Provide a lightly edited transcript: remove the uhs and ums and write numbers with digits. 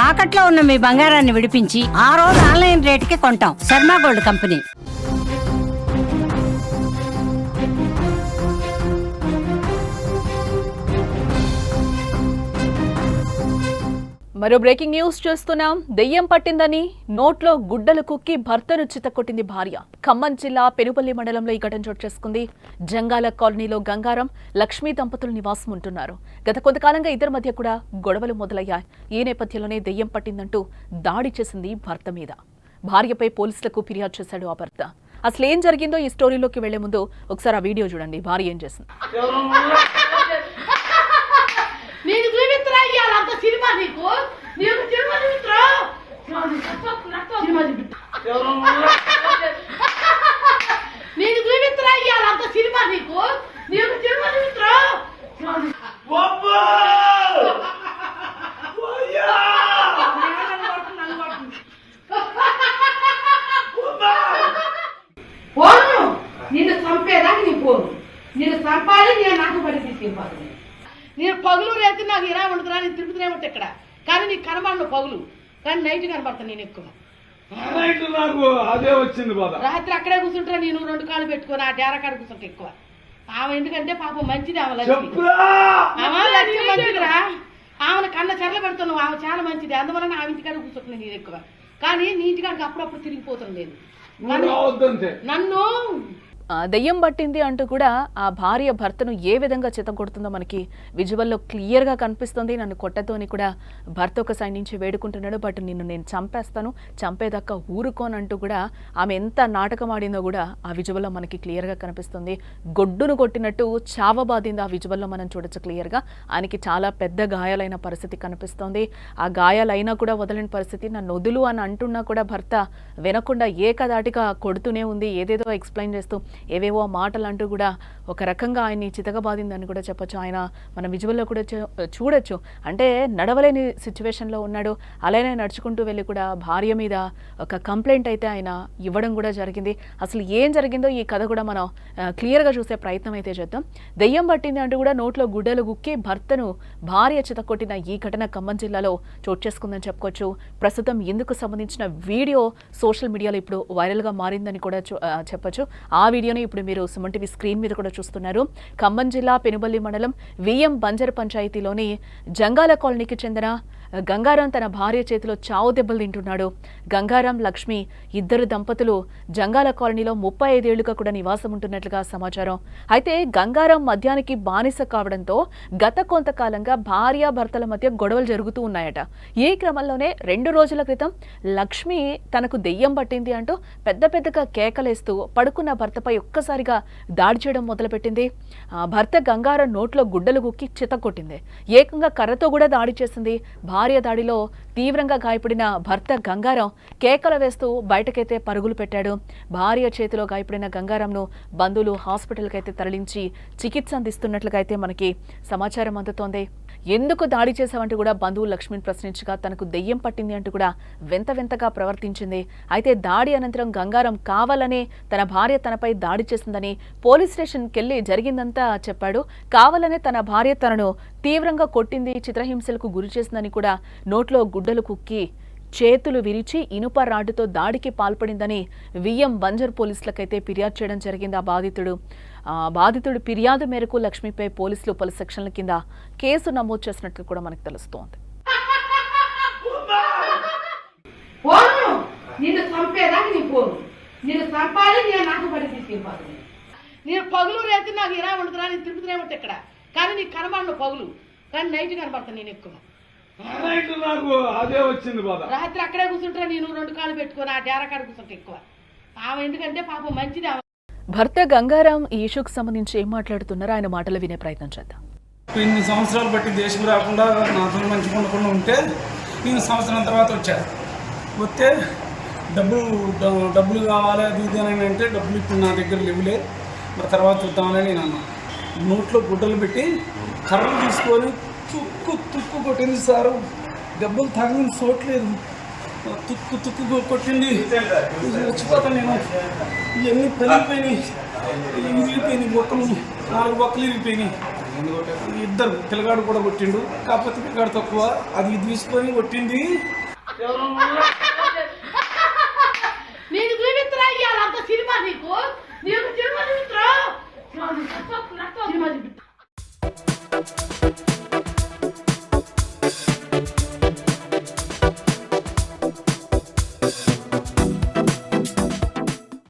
తాకట్లో ఉన్న మీ బంగారాన్ని విడిపించి ఆ రోజు ఆన్లైన్ రేటుకి కొంటాం. Sharma gold company. మరో బ్రేకింగ్ న్యూస్ చూస్తున్నాం. దెయ్యం పట్టిందని నోట్లో గుడ్డలు కుక్కి భర్తను చితకొట్టింది భార్య. ఖమ్మం జిల్లా పెనుపల్లి మండలంలో ఈ ఘటన చోటు చేసుకుంది. జంగాల కాలనీలో గంగారం, లక్ష్మీ దంపతులు నివాసం ఉంటున్నారు. గత కొంతకాలంగా ఇద్దరి మధ్య కూడా గొడవలు మొదలయ్యాయి. ఈ నేపథ్యంలోనే దెయ్యం పట్టిందంటూ దాడి చేసింది భర్త మీద. భార్యపై పోలీసులకు ఫిర్యాదు చేశాడు ఆ భర్త. అసలు ఏం జరిగిందో ఈ స్టోరీలోకి వెళ్లే ముందు ఒకసారి ఆ వీడియో చూడండి. భార్య ఏం చేసింది. నీకు చూపిస్తున్నా ఇయ్యాలంత సినిమా నీకు సినిమా చూపిస్తున్నా నీకు చూపిస్తున్నా ఇయ్యాలంత సినిమా నీకు సినిమా చూపిస్తున్నా పోను నిన్ను చంపేదాకా నీ పోను. నిన్ను చంపాలి, నేను నాకు పడి తీసుకెళ్ళిపోతుంది. నేను పగులు రేతి నాకు ఇలా ఉండదురా, నేను తిరుగుతూనే ఉంటా ఇక్కడ. కానీ నీకు కనబడను పగులు, కానీ నైట్ కనబడతాను నేను ఎక్కువ. నాకు అదే వచ్చింది బాధ. రాత్రి అక్కడే కూర్చుంటా నేను, రెండు కాళ్ళు పెట్టుకుని ఆ డేరా కాడ కూర్చుంటా ఎక్కువ. ఆమె ఎందుకంటే పాపం మంచిది, ఆమె లక్ష్మి. ఆమె లక్ష్మి మంచిదిరా, ఆమెను కన్న చెరలు పెడుతున్నావు. ఆమె చాలా మంచిది, అందువలన ఆమె ఇంటికాడ కూర్చుంటున్నాను నేను ఎక్కువ. కానీ నీ ఇంటికాడికి అప్పుడప్పుడు తిరిగిపోతాను నేను. నన్ను దెయ్యం పట్టింది అంటూ కూడా ఆ భార్య భర్తను ఏ విధంగా చితగొడుతుందో మనకి విజువల్లో క్లియర్గా కనిపిస్తుంది. నన్ను కొట్టతోని కూడా భర్త ఒక సైడ్ నుంచి వేడుకుంటున్నాడు. బట్ నిన్ను నేను చంపేస్తాను, చంపేదాకా ఊరుకోనంటూ కూడా ఆమె ఎంత నాటకం ఆడిందో కూడా ఆ విజువల్లో మనకి క్లియర్గా కనిపిస్తుంది. గొడ్డును కొట్టినట్టు చావబాదింది ఆ విజువల్లో మనం చూడొచ్చు క్లియర్గా. ఆయనకి చాలా పెద్ద గాయాలైన పరిస్థితి కనిపిస్తోంది. ఆ గాయాలైనా కూడా వదలని పరిస్థితి. నన్ను వదులు అని అంటున్నా కూడా భర్త వినకుండా ఏకదాటిగా కొడుతూనే ఉంది. ఏదేదో ఎక్స్ప్లెయిన్ చేస్తూ ఏవేవో మాటలు అంటూ కూడా ఒక రకంగా ఆయన్ని చితకబాదిందని కూడా చెప్పొచ్చు. ఆయన మన విజువల్లో కూడా చూడొచ్చు. అంటే నడవలేని సిచ్యువేషన్లో ఉన్నాడు. అలానే నడుచుకుంటూ వెళ్ళి కూడా భార్య మీద ఒక కంప్లైంట్ అయితే ఆయన ఇవ్వడం కూడా జరిగింది. అసలు ఏం జరిగిందో ఈ కథ కూడా మనం క్లియర్గా చూసే ప్రయత్నం అయితే చేద్దాం. దెయ్యం పట్టింది అంటూ కూడా నోట్లో గుడ్డలు గుక్కి భర్తను భార్య చితకొట్టిన ఈ ఘటన ఖమ్మం జిల్లాలో చోటు చేసుకుందని చెప్పుకోవచ్చు. ప్రస్తుతం ఇందుకు సంబంధించిన వీడియో సోషల్ మీడియాలో ఇప్పుడు వైరల్గా మారిందని కూడా చెప్పొచ్చు. ఆ వీడియోని ఇప్పుడు మీరు సుమన్ టీవీ స్క్రీన్ మీద కూడా చూస్తున్నారు. ఖమ్మం జిల్లా పెనుబల్లి మండలం విఎం బంజర్ పంచాయతీలోని జంగాల కాలనీకి చెందిన గంగారం తన భార్య చేతిలో చావు దెబ్బలు తింటున్నాడు. గంగారం, లక్ష్మి ఇద్దరు దంపతులు జంగాల కాలనీలో 35 ఏళ్లుగా కూడా నివాసం ఉంటున్నట్లుగా సమాచారం. అయితే గంగారం మద్యానికి బానిస కావడంతో గత కొంతకాలంగా భార్య భర్తల మధ్య గొడవలు జరుగుతూ ఉన్నాయట. ఈ క్రమంలోనే 2 రోజుల క్రితం లక్ష్మి తనకు దెయ్యం పట్టింది అంటూ పెద్ద పెద్దగా కేకలేస్తూ పడుకున్న భర్తపై ఒక్కసారిగా దాడి చేయడం మొదలుపెట్టింది. భర్త గంగారం నోట్లో గుడ్డలు గుక్కి చితకొట్టింది. ఏకంగా కర్రతో కూడా దాడి చేసింది. భార్య దాడిలో తీవ్రంగా గాయపడిన భర్త గంగారం కేకలు వేస్తూ బయటకైతే పరుగులు పెట్టాడు. భార్య చేతిలో గాయపడిన గంగారంను బంధువులు హాస్పిటల్కి అయితే తరలించి చికిత్స అందిస్తున్నట్లుగా అయితే మనకి సమాచారం అందుతోంది. ఎందుకు దాడి చేశావంటూ కూడా బంధువులు లక్ష్మిని ప్రశ్నించగా తనకు దెయ్యం పట్టింది అంటూ కూడా వింతగా ప్రవర్తించింది. అయితే దాడి అనంతరం గంగారం కావాలనే తన భార్య తనపై దాడి చేసిందని పోలీస్ స్టేషన్కి వెళ్లి జరిగిందంతా చెప్పాడు. కావాలనే తన భార్య తనను తీవ్రంగా కొట్టింది, చిత్రహింసలకు గురి చేసిందని కూడా నోట్లో గుడ్డలు కుక్కి చేతులు విరిచి ఇనుప రాడ్డుతో దాడికి పాల్పడిందని విఎం బంజర్ పోలీసులకైతే ఫిర్యాదు చేయడం జరిగింది. ఆ బాధితుడు ఫిర్యాదు మేరకు లక్ష్మిపై పోలీసులు పలు సెక్షన్ల కింద కేసు నమోదు చేసినట్లు కూడా మనకు తెలుస్తోంది. నిన్ను చంపేదాకా నీ పోను. నిన్ను చంపాలి, నేను నాకు పడి తీసుకెళ్ళిపోతుంది. నేను పగులు రేతి నాకు ఇలా ఉండదురా, నేను తిరుగుతూనే ఉంటా ఇక్కడ. కానీ నీకు కనబడను పగులు, కానీ నైట్ కనబడతాను నేను ఎక్కువ. నాకు అదే వచ్చింది బాధ. రాత్రి అక్కడే కూర్చుంటా నేను, రెండు కాళ్ళు పెట్టుకుని ఆ డేరా కాడ కూర్చుంటా ఎక్కువ. ఆమె ఎందుకంటే పాపం మంచిది. భర్త గంగారం ఈ ఇష్యూకి సంబంధించి ఏం మాట్లాడుతున్నారో ఆయన మాటలు వినే ప్రయత్నం చేద్దాం. ఇన్ని సంవత్సరాలు బట్టి దేశం రాకుండా నాతో మంచిగా ఉండకుండా ఉంటే నేను సంవత్సరం తర్వాత వచ్చాను. వస్తే డబ్బులు కావాలి అది ఇది అని అంటే డబ్బులు ఇప్పుడు నా దగ్గర లేవులే, మరి తర్వాత చూద్దామని నేను అన్నా. నోట్లో గుడ్డలు పెట్టి కర్రలు తీసుకొని తుక్కు కొట్టింది సారు. దెబ్బలు తగిన చోట్లేదు, తుక్కు కొట్టింది. వచ్చిపోతాను నేను. ఇవన్నీ పలిగిపోయినాయి, ఇరిగిపోయినాయి, బొక్కలు 4 బొక్కలు ఇరిగిపోయినాయి. ఇద్దరు పిల్లగాడు కూడా కొట్టిండు, కాకపోతే పిల్లగాడు తక్కువ. అది తీసుకొని కొట్టింది ఎవరో